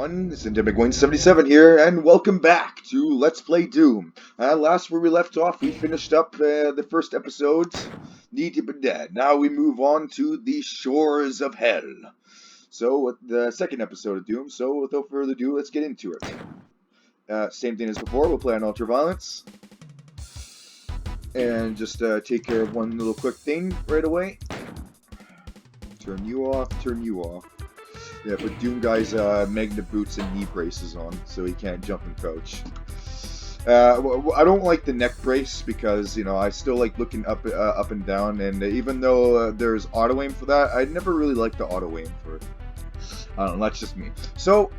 everyone, this is Indemigoin77 here, and welcome back to Let's Play Doom. Last where we left off, we finished up the first episode, Need to Be Dead. Now we move on to the Shores of Hell. So, the second episode of Doom, so without further ado, let's get into it. Same thing as before, we'll play on Ultraviolence. And just take care of one little quick thing right away. Turn you off, turn you off. Yeah, put Doom Guy's Magna boots and knee braces on, so he can't jump and crouch. I don't like the neck brace because, you know, I still like looking up and down, and even though there's auto aim for that, I never really liked the auto aim for it. I don't know, that's just me. So,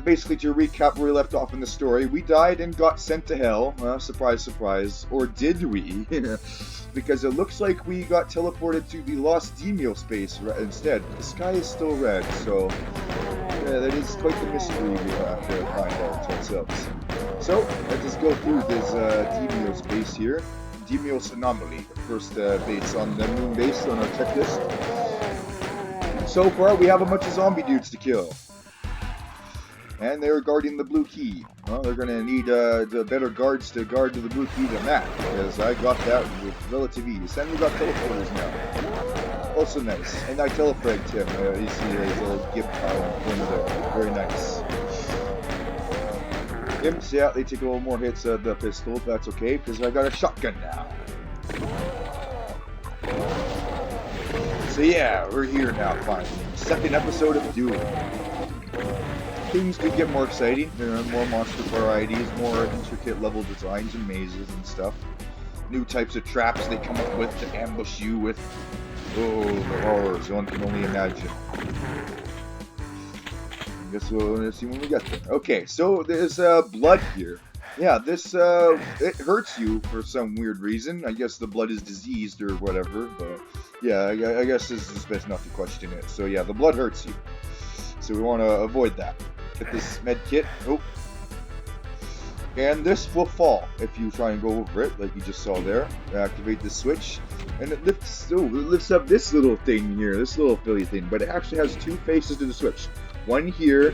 basically to recap where we left off in the story, we died and got sent to hell. Surprise, surprise. Or did we? Because it looks like we got teleported to the Lost Demio space instead. The sky is still red, so yeah, that is quite the mystery we have to find out ourselves. So, let's just go through this Demio space here. Demios Anomaly, first base on the moon base on our checklist. So far, we have a bunch of zombie dudes to kill. And they're guarding the blue key. Well, they're gonna need the better guards to guard the blue key than that, because I got that with relative ease. And we got teleporters now. Also nice. And I telefragged him. You see his little gimp corner there. Very nice. Imps, yeah, they take a little more hits at the pistol, but that's okay, because I got a shotgun now. So yeah, we're here now finally. Second episode of Doom. Things do get more exciting. There are more monster varieties, more intricate level designs and mazes and stuff. New types of traps they come up with to ambush you with. Oh, the horrors one can only imagine. I guess we'll see when we get there. Okay, so there's blood here. Yeah, this it hurts you for some weird reason. I guess the blood is diseased or whatever, but yeah, I guess this is best not to question it. So yeah, the blood hurts you. So we want to avoid that. Get this med kit. Oh. And this will fall if you try and go over it, like you just saw there. Activate the switch, and it lifts up this little thing here, this little Philly thing. But it actually has two faces to the switch, one here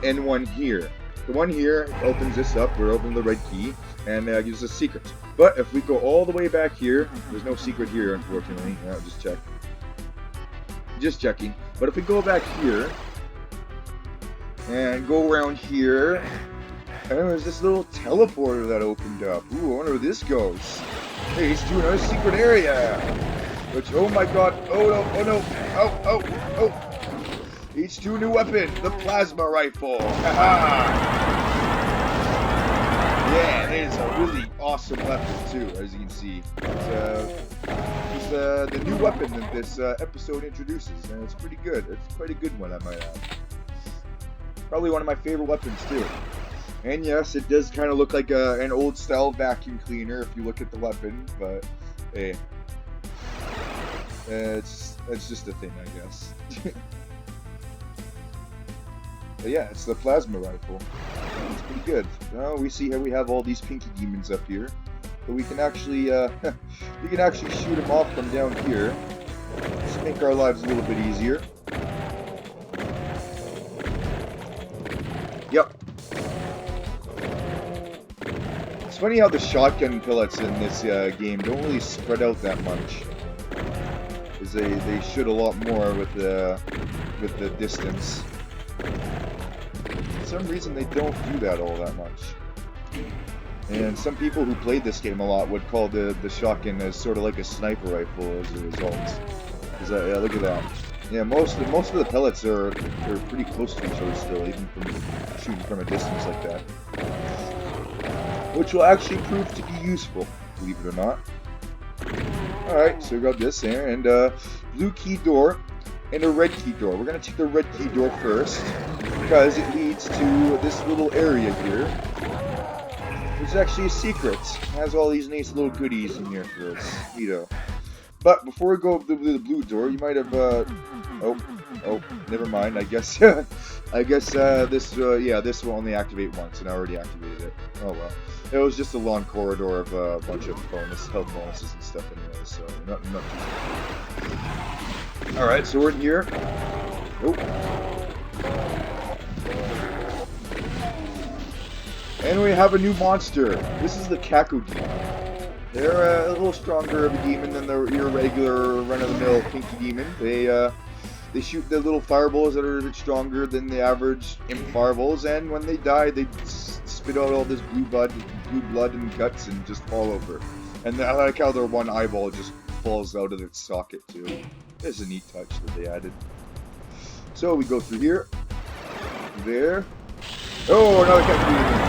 and one here. The one here opens this up. We're opening the red key, and gives us a secret. But if we go all the way back here, there's no secret here, unfortunately. Just check. Just checking. But if we go back here. And go around here, and there's this little teleporter that opened up. Ooh, I wonder where this goes. Hey, it's to another secret area. Which, oh my god, oh no, oh no, oh, oh, oh. H2 new weapon, the plasma rifle. Haha. Yeah, that is a really awesome weapon too, as you can see. It's the new weapon that this episode introduces, and it's pretty good. It's quite a good one, I might add. Probably one of my favorite weapons too. And yes, it does kind of look like an old style vacuum cleaner if you look at the weapon, but hey, it's just a thing, I guess. But yeah, it's the plasma rifle. It's pretty good. Now we see how we have all these pinky demons up here, but we can actually we can actually shoot them off from down here. Just make our lives a little bit easier. Yep. It's funny how the shotgun pellets in this game don't really spread out that much, because they shoot a lot more with the distance. For some reason, they don't do that all that much. And some people who played this game a lot would call the shotgun as sort of like a sniper rifle as a result. Yeah, look at that. Yeah, most of the pellets are pretty close to each other still, even from shooting from a distance like that. Which will actually prove to be useful, believe it or not. Alright, so we got this there, and blue key door and a red key door. We're going to take the red key door first, because it leads to this little area here. Which is actually a secret. It has all these nice little goodies in here for us. Neato. But before we go over the blue door, you might have, oh, never mind, I guess, this will only activate once, and I already activated it. Oh well. It was just a long corridor of a bunch of health bonuses and stuff anyway, so not too bad. Alright, so we're in here. Oh. And we have a new monster. This is the Kaku Demon. They're a little stronger of a demon than your regular run-of-the-mill Pinky Demon. They shoot the little fireballs that are a bit stronger than the average imp fireballs, and when they die, they spit out all this blue blood and guts and just fall over. And I like how their one eyeball just falls out of its socket too. It's a neat touch that they added. So we go through here, there. Oh, another Kaku Demon!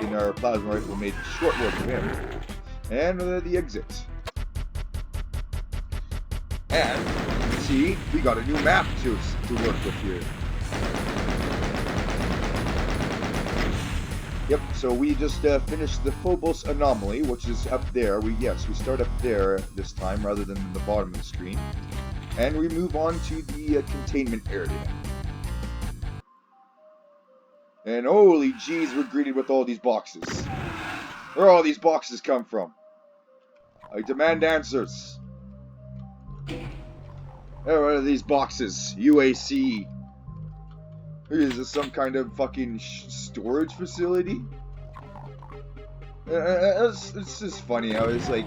And our plasma rifle made short work of him. And the exit. And see, we got a new map to work with here. Yep, so we just finished the Phobos Anomaly, which is up there. We start up there this time rather than the bottom of the screen. And we move on to the containment area. And holy jeez, we're greeted with all these boxes. Where all these boxes come from? I demand answers. What are these boxes? UAC. Is this some kind of fucking storage facility? It's just funny how it's like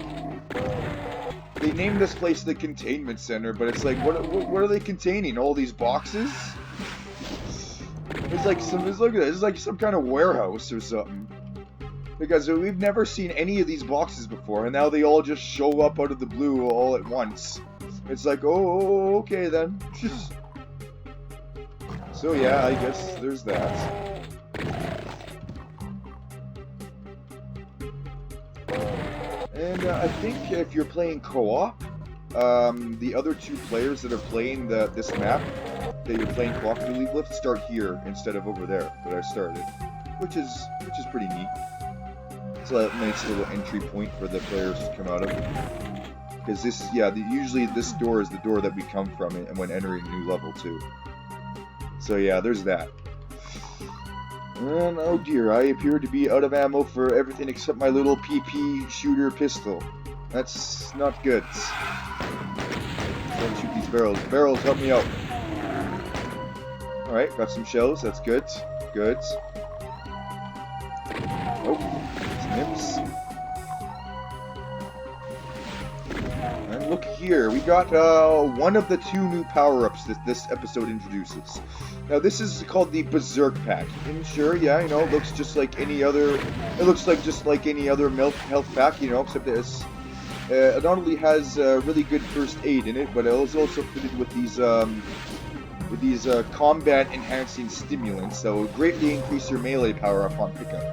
they named this place the containment center, but it's like what are they containing? All these boxes? It's like look at this. It's like some kind of warehouse or something. Because we've never seen any of these boxes before, and now they all just show up out of the blue all at once. It's like, oh, okay then. So yeah, I guess there's that. And I think if you're playing co-op, the other two players that are playing this map that you're playing cooperatively with start here instead of over there that I started, which is pretty neat. It's a nice little entry point for the players to come out of. Because this is, usually this door is the door that we come from and when entering a new level too. So yeah, there's that. And oh dear, I appear to be out of ammo for everything except my little PP shooter pistol. That's not good. Don't shoot these barrels. Barrels, help me out. Alright, got some shells, that's good. Good. Oh, some imps. And look here, we got one of the two new power-ups that this episode introduces. Now this is called the Berserk Pack. And sure, yeah, you know, it looks just like any other. It looks like just like any other health pack, you know, except this. It not only has really good first aid in it, but it is also fitted with these combat enhancing stimulants that will greatly increase your melee power upon pickup.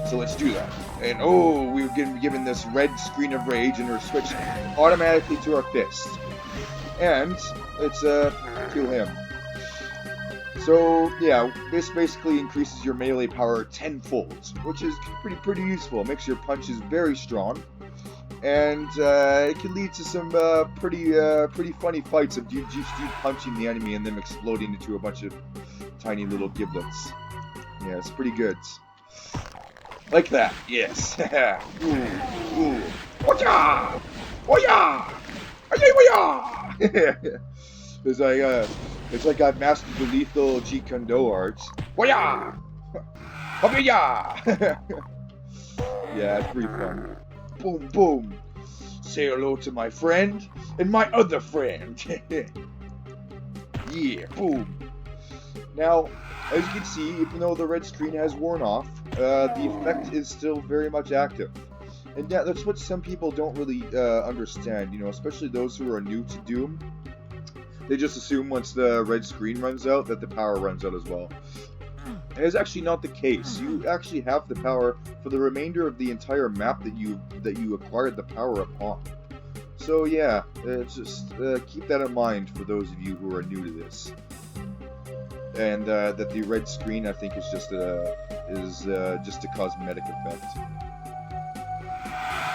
So let's do that. And oh, we've been given this red screen of rage, and we're switching automatically to our fist. And let's kill him. So yeah, this basically increases your melee power tenfold, which is pretty useful. It makes your punches very strong, and it can lead to some pretty funny fights of you just punching the enemy and them exploding into a bunch of tiny little giblets. Yeah, it's pretty good. Like that, yes. Ooh. Oya! Oya! Oya! It's like I've mastered the lethal Jeet Kune Do arts. Oya! Oya! Yeah, it's pretty fun. Boom, boom. Say hello to my friend and my other friend. Yeah, boom. Now, as you can see, even though the red screen has worn off, the effect is still very much active. And yeah, that's what some people don't really understand, you know, especially those who are new to Doom. They just assume once the red screen runs out that the power runs out as well. And it's actually not the case. You actually have the power for the remainder of the entire map that you acquired the power upon. So yeah, just keep that in mind for those of you who are new to this. And that the red screen, I think, is just a cosmetic effect.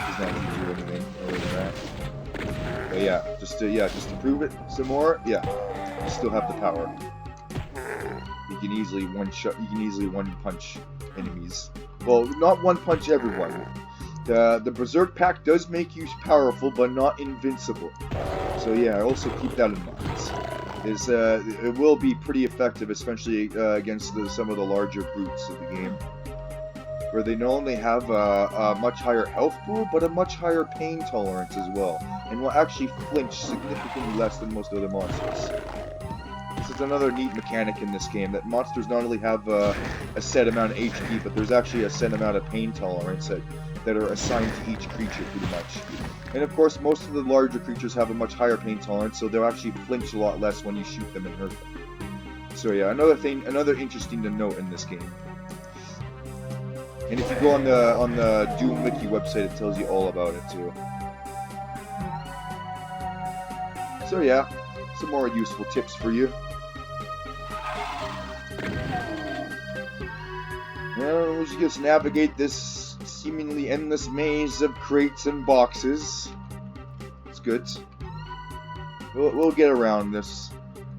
Does not do anything other than that. But yeah, just to prove it some more, yeah, you still have the power. You can easily one punch enemies. Well, not one punch everyone. The Berserk Pack does make you powerful, but not invincible. So yeah, also keep that in mind. It will be pretty effective, especially against some of the larger brutes of the game. where they not only have a much higher health pool, but a much higher pain tolerance as well, and will actually flinch significantly less than most other monsters. This is another neat mechanic in this game, that monsters not only have a set amount of HP, but there's actually a set amount of pain tolerance that are assigned to each creature, pretty much. And of course, most of the larger creatures have a much higher pain tolerance, so they'll actually flinch a lot less when you shoot them and hurt them. So yeah, another interesting to note in this game. And if you go on the Doom Wiki website, it tells you all about it too. So yeah, some more useful tips for you. Well, we should just navigate this seemingly endless maze of crates and boxes. It's good. We'll get around this.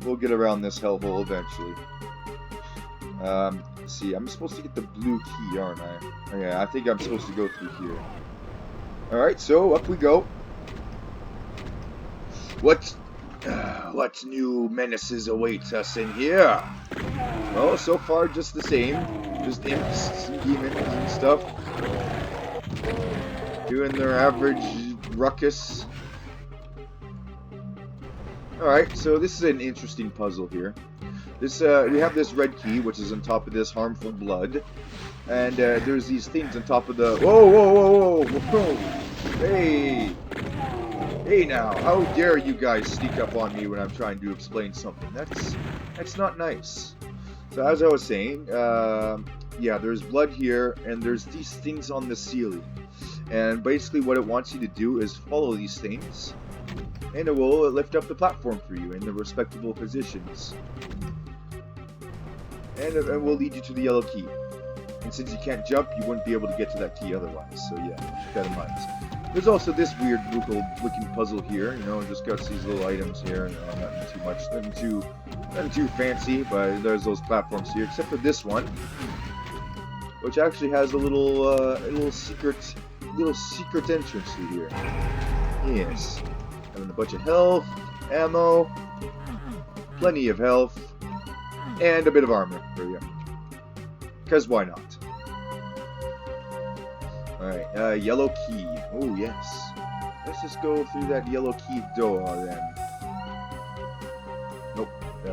We'll get around this hellhole eventually. Let's see, I'm supposed to get the blue key, aren't I? Oh, yeah, I think I'm supposed to go through here. Alright, so up we go. What new menaces await us in here? Well, so far just the same. Just imps and demons and stuff. Doing their average ruckus. Alright, so this is an interesting puzzle here. This we have this red key, which is on top of this harmful blood. And there's these things on top of the... Whoa, whoa, whoa, whoa, whoa! Hey! Hey now, how dare you guys sneak up on me when I'm trying to explain something? That's not nice. So as I was saying, yeah, there's blood here, and there's these things on the ceiling. And basically what it wants you to do is follow these things, and it will lift up the platform for you in the respectable positions. And it will lead you to the yellow key. And since you can't jump, you wouldn't be able to get to that key otherwise. So yeah, keep that in mind. There's also this weird looking puzzle here, you know, just got these little items here, you know, nothing too fancy, but there's those platforms here, except for this one, which actually has a little secret entrance through here. Yes, having a bunch of health, ammo, plenty of health, and a bit of armor for you. Because why not? Alright, yellow key. Oh, yes. Let's just go through that yellow key door then. Nope.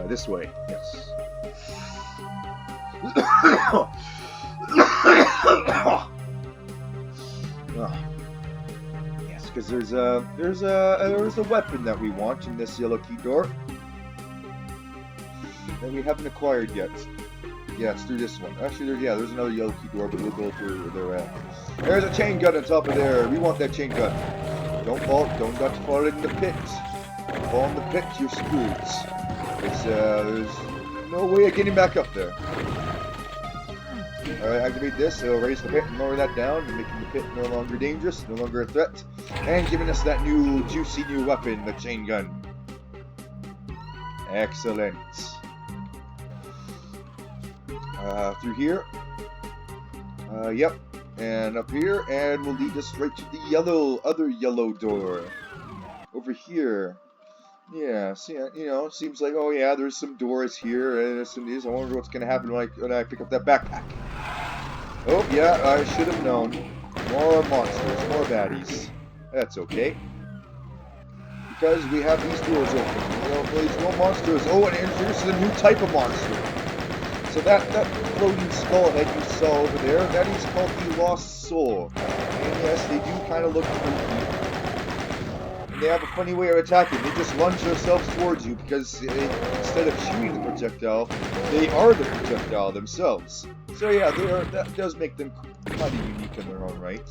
This way. Yes. Yes, because there's a weapon that we want in this yellow key door that we haven't acquired yet. Yeah, it's through this one. Actually, there's another yellow key door, but we'll go through where they're at. There's a chain gun on top of there. We want that chain gun. Don't not fall in the pit. Fall in the pit, you're screwed. There's no way of getting back up there. Alright, activate this. It'll raise the pit and lower that down, making the pit no longer dangerous, no longer a threat, and giving us that new, juicy new weapon, the chain gun. Excellent. Through here. Yep. And up here, and we'll lead us right to the other yellow door. Over here. Yeah, see, you know, seems like, oh yeah, there's some doors here, and there's some these. I wonder what's gonna happen when I pick up that backpack. Oh, yeah, I should have known. More monsters, more baddies. That's okay. Because we have these doors open. You know, there's more monsters. Oh, and introduces a new type of monster. So that floating skull that you saw over there, that is called the Lost Soul. And yes, they do kind of look creepy. And they have a funny way of attacking. They just lunge themselves towards you because instead of shooting the projectile, they are the projectile themselves. So yeah, that does make them kind of unique in their own right.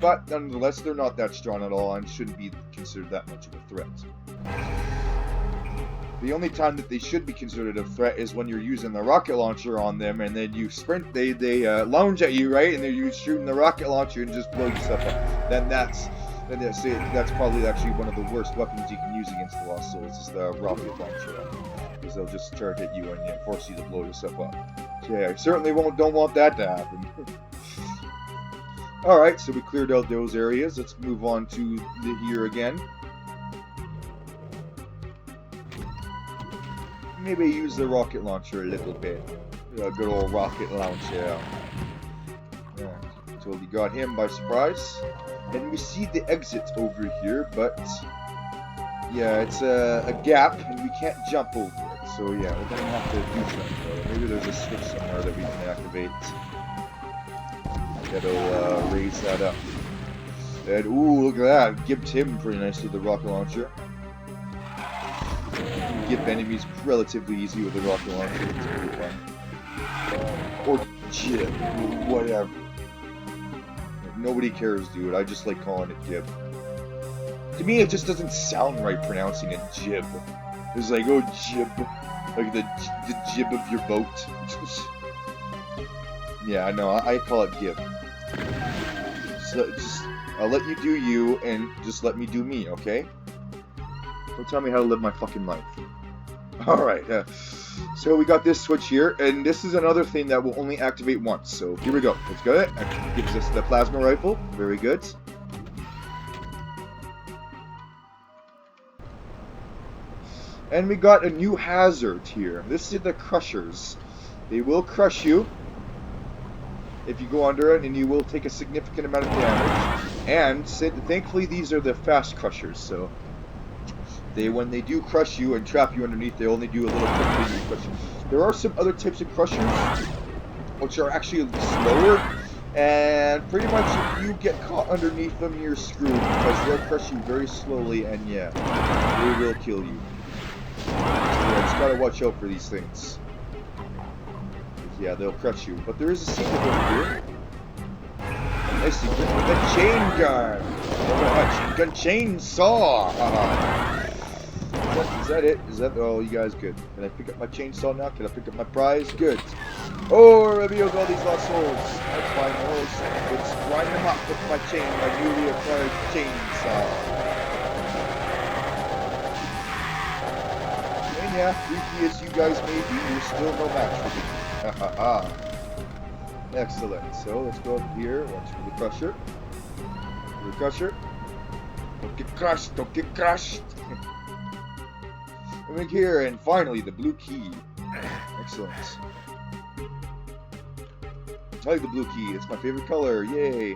But nonetheless, they're not that strong at all and shouldn't be considered that much of a threat. The only time that they should be considered a threat is when you're using the rocket launcher on them, and then you sprint, they lunge at you, right? And then you're shooting the rocket launcher and just blow yourself up. Then that's probably actually one of the worst weapons you can use against the Lost Souls, is the rocket launcher, because they'll just charge at you and force you to blow yourself up. So yeah, I certainly don't want that to happen. All right, so we cleared out those areas. Let's move on to here again. Maybe use the rocket launcher a little bit. A good old rocket launcher. Totally got him by surprise. And we see the exit over here, but yeah, it's a gap and we can't jump over it. So yeah, we're gonna have to do something though. Maybe there's a switch somewhere that we can activate that'll raise that up. And ooh, look at that! Gibbed him pretty nicely with the rocket launcher. Give enemies relatively easy with the rocket launcher. It's pretty fun. Or Jib, whatever. Nobody cares, dude. I just like calling it Jib. To me, it just doesn't sound right pronouncing it Jib. It's like, oh, Jib. Like the jib of your boat. Yeah, no, I call it Gib. So, I'll let you do you, and just let me do me, okay? Don't tell me how to live my fucking life. Alright, so we got this switch here, and this is another thing that will only activate once. So here we go. Let's go. It gives us the plasma rifle. Very good. And we got a new hazard here. This is the crushers. They will crush you if you go under it, and you will take a significant amount of damage. And thankfully, these are the fast crushers. So when they do crush you and trap you underneath, they only do a little quick crush. There are some other types of crushers which are actually slower, and pretty much if you get caught underneath them, you're screwed because they'll crush you very slowly, and yeah, they will kill you. So yeah, just gotta watch out for these things. Yeah, they'll crush you. But there is a secret over here. A secret with a chain gun. Chain gun chainsaw. Is that it? Is that? Oh, you guys good? Can I pick up my chainsaw now? Can I pick up my prize? Good. Oh, I revealed all these lost souls. That's fine. Let's grind them up with my newly acquired chainsaw. And yeah, freaky as you guys may be, you're still no match for me. Excellent. So let's go up here. Watch for the crusher. The crusher. Don't get crushed. Don't get crushed. Over here, and finally the blue key. Excellent. I like the blue key. It's my favorite color. Yay.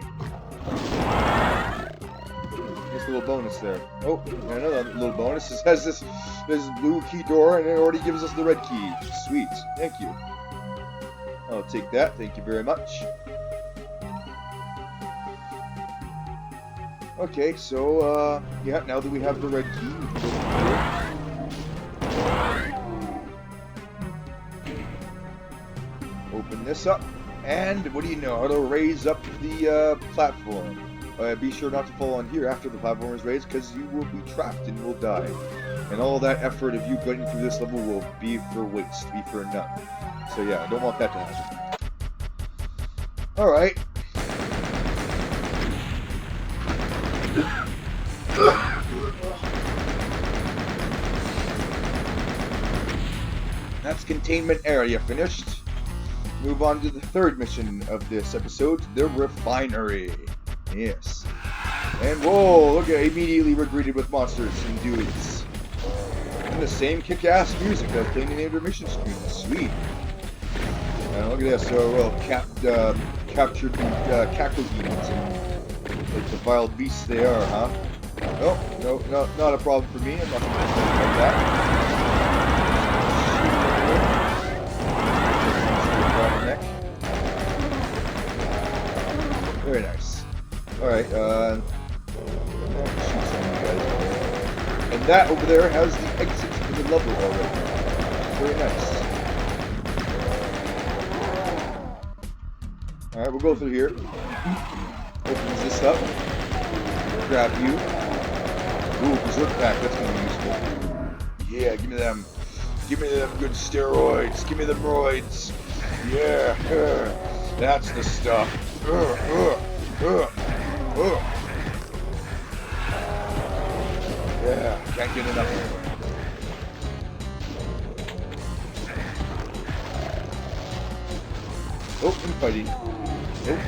Just a little bonus there. Oh, and another little bonus. It has this blue key door, and it already gives us the red key. Sweet. Thank you. I'll take that. Thank you very much. Okay, so, yeah, now that we have the red key, we can go here. Open this up, and what do you know? It'll raise up the platform. Be sure not to fall on here after the platform is raised, because you will be trapped and will die. And all that effort of you getting through this level will be for waste, be for none. So yeah, I don't want that to happen. Alright. That's containment area finished. Move on to the third mission of this episode, the refinery. Yes. And whoa, look at immediately we're greeted with monsters and dudes. And the same kick-ass music that's playing in the intermission screen. Sweet. And look at this, so well captured the cackle demons, like the vile beasts they are, huh? No, not a problem for me. I'm not going to like that. Very nice. Alright, and that over there has the exit to the level already. Very nice. Alright, we'll go through here. Opens this up. Grab you. Ooh, berserk pack, that's gonna be useful. Yeah, give me them. Give me them good steroids. Give me them roids. Yeah, that's the stuff. Yeah, can't get enough of it. Oh, I'm fighting. Nope.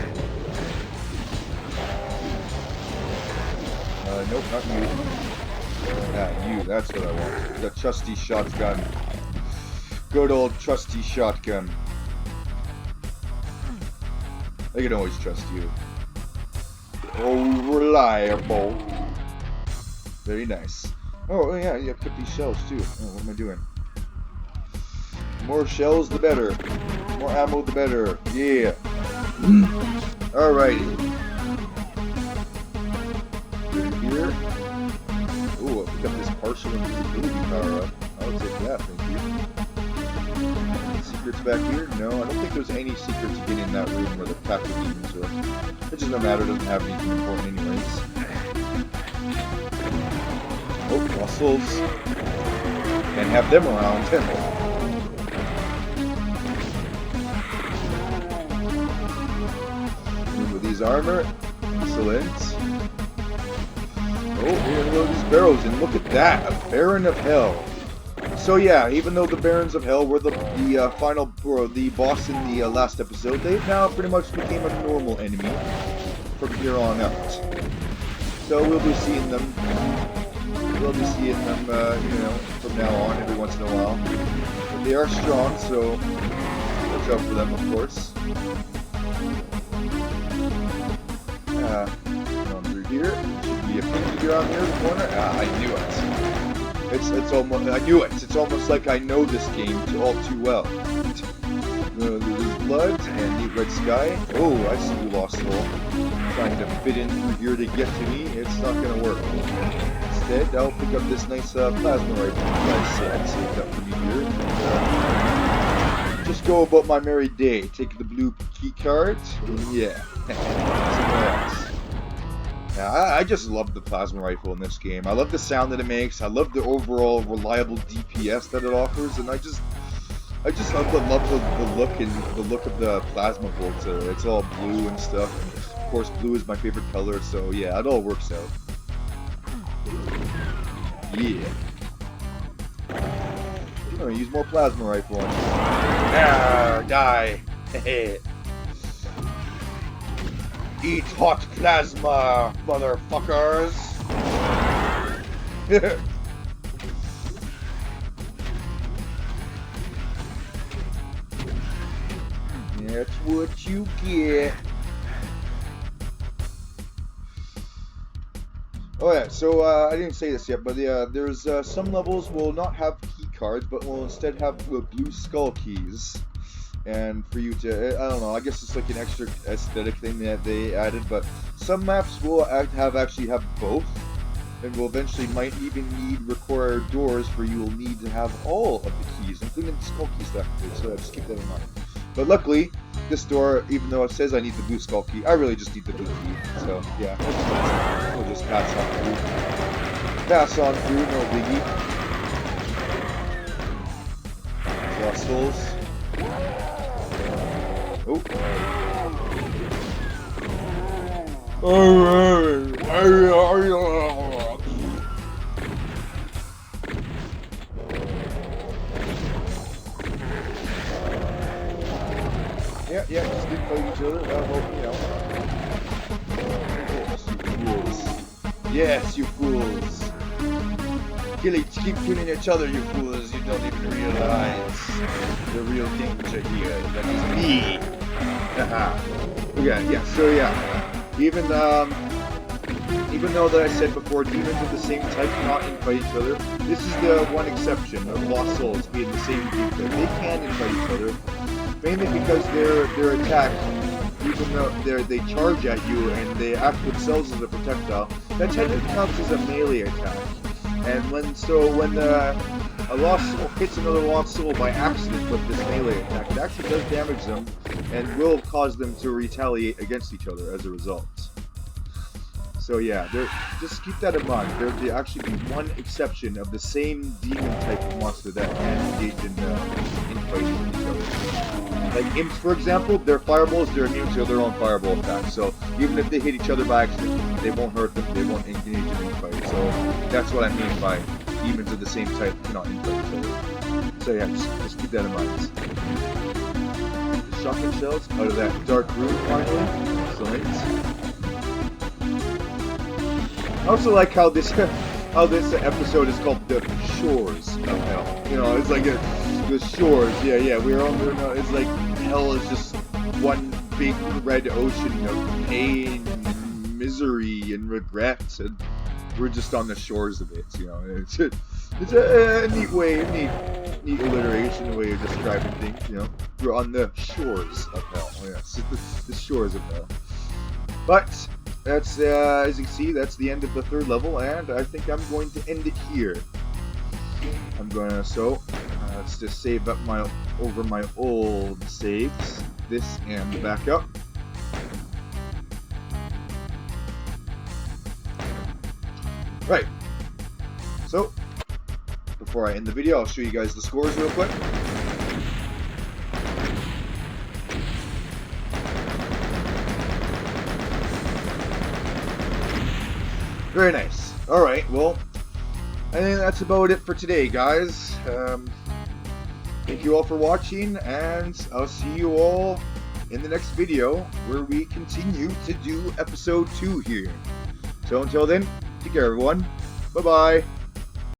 Nope, not you. You, that's what I want. The trusty shotgun. Good old trusty shotgun. I can always trust you. Oh, reliable. Very nice. Oh, yeah, you have 50 shells, too. Oh, what am I doing? More shells, the better. More ammo, the better. Yeah. Alrighty. Here. Ooh, I picked up this partial invisibility power up. I'll take that, thank you. Secrets back here? No, I don't think there's any secrets again in that room where the captive demons are. It just no matter, doesn't have anything important anyways. Oh, muscles. Can't have them around. With these armor. Excellent. Oh, here load these barrels, and look at that, a Baron of Hell. So yeah, even though the Barons of Hell were the final, or the boss in the last episode, they've now pretty much became a normal enemy from here on out. So we'll be seeing them. We'll be seeing them, you know, from now on, every once in a while. But they are strong, so watch out for them, of course. On through here. Should be a figure on here in the corner. Ah, I knew it. It's almost. I knew it. It's almost like I know this game all too well. There's blood and the red sky. Oh, I see you, Lost Soul. Trying to fit in through here to get to me. It's not gonna work. Instead, I'll pick up this nice plasma rifle you guys saved up for me here. And, just go about my merry day. Take the blue key card. Yeah. Somewhere else. Yeah, I just love the plasma rifle in this game. I love the sound that it makes. I love the overall reliable DPS that it offers, and I just love the look of the plasma bolt. It's all blue and stuff. And of course, blue is my favorite color, so yeah, it all works out. Yeah. I'm gonna use more plasma rifle on you. Ah, die. Eat hot plasma, motherfuckers! That's what you get. Oh yeah, so I didn't say this yet, but there's some levels will not have key cards, but will instead have blue skull keys. And for you to, I don't know, I guess it's like an extra aesthetic thing that they added, but some maps will actually have both, and will eventually might even require doors where you will need to have all of the keys, including the skull keys technically, so just keep that in mind. But luckily, this door, even though it says I need the blue skull key, I really just need the blue key, so yeah, we'll just pass on through. Pass on through, no biggie. Lost souls. Oh. Yeah, just keep fighting each other. That'll help me out. Yes, you fools. Keep killing each other, you fools. You don't even realize the real danger here. That is me. Okay, yeah, so yeah. Even though that I said before, demons of the same type cannot invite each other, this is the one exception of Lost Souls being the same group that they can invite each other, mainly because their attack, even though they charge at you and they act themselves as a projectile, that technically counts as a melee attack. And when a Lost Soul hits another Lost Soul by accident with this melee attack, it actually does damage them and will cause them to retaliate against each other as a result. So yeah, just keep that in mind. There actually be one exception of the same demon type of monster that can engage in fighting with each other. Like imps, for example, their fireballs, they're immune to their own fireball attacks. So even if they hit each other by accident, they won't hurt them, they won't engage in any fight. So that's what I mean by demons of the same type cannot invite each other. So yeah, just keep that in mind. Shotgun shells out of that dark room finally. Excellent. I also like how this episode is called The Shores of Hell. You know, it's like the shores. Yeah. We're on there. It's like hell is just one big red ocean of pain and misery and regret, and we're just on the shores of it. You know, it's a neat way, neat alliteration, way of describing things. You know, we're on the shores of hell. Yes, the shores of hell. But that's as you can see, that's the end of the third level, and I think I'm going to end it here. I'm gonna let's just save up my old saves, this and the backup. Right. So before I end the video, I'll show you guys the scores real quick. Very nice. Alright, well, I think that's about it for today, guys. Thank you all for watching, and I'll see you all in the next video, where we continue to do episode 2 here. So until then, take care everyone. Bye-bye.